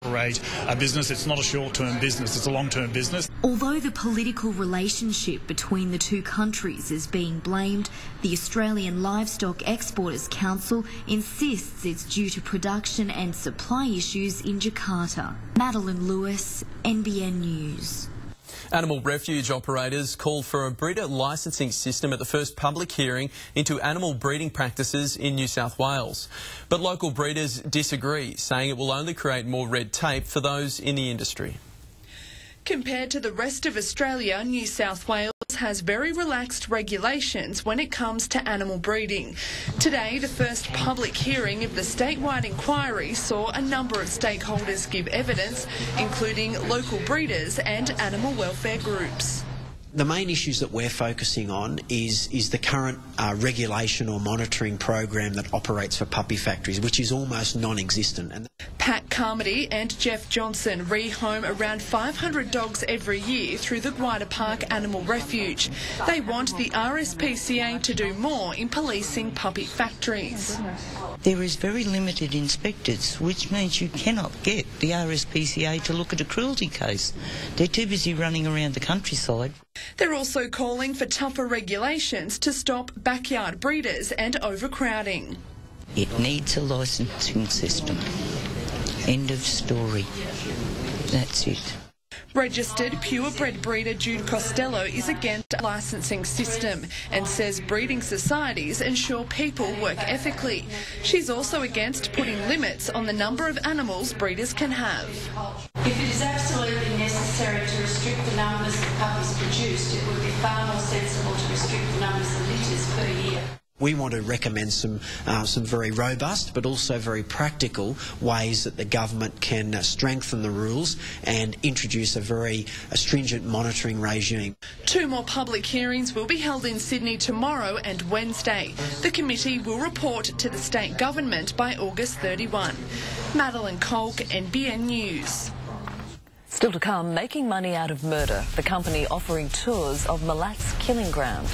A business, it's not a short-term business, it's a long-term business. Although the political relationship between the two countries is being blamed, the Australian Livestock Exporters Council insists it's due to production and supply issues in Jakarta. Madeline Lewis, NBN News. Animal refuge operators called for a breeder licensing system at the first public hearing into animal breeding practices in New South Wales. But local breeders disagree, saying it will only create more red tape for those in the industry. Compared to the rest of Australia, New South Wales has very relaxed regulations when it comes to animal breeding. Today, the first public hearing of the statewide inquiry saw a number of stakeholders give evidence, including local breeders and animal welfare groups. The main issues that we're focusing on is the current regulation or monitoring program that operates for puppy factories, which is almost non-existent. Pat Carmody and Jeff Johnson rehome around 500 dogs every year through the Gwyder Park Animal Refuge. They want the RSPCA to do more in policing puppy factories. There is very limited inspectors, which means you cannot get the RSPCA to look at a cruelty case. They're too busy running around the countryside. They're also calling for tougher regulations to stop backyard breeders and overcrowding. It needs a licensing system. End of story. That's it. Registered purebred breeder Jude Costello is against a licensing system and says breeding societies ensure people work ethically. She's also against putting limits on the number of animals breeders can have. If it is absolutely necessary to restrict the numbers of puppies produced, it would be far more sensible to restrict the numbers of litters per year. We want to recommend some very robust but also very practical ways that the government can strengthen the rules and introduce a very stringent monitoring regime. 2 more public hearings will be held in Sydney tomorrow and Wednesday. The committee will report to the state government by August 31. Madeline Kolk, NBN News. Still to come, making money out of murder. The company offering tours of Malat's killing ground.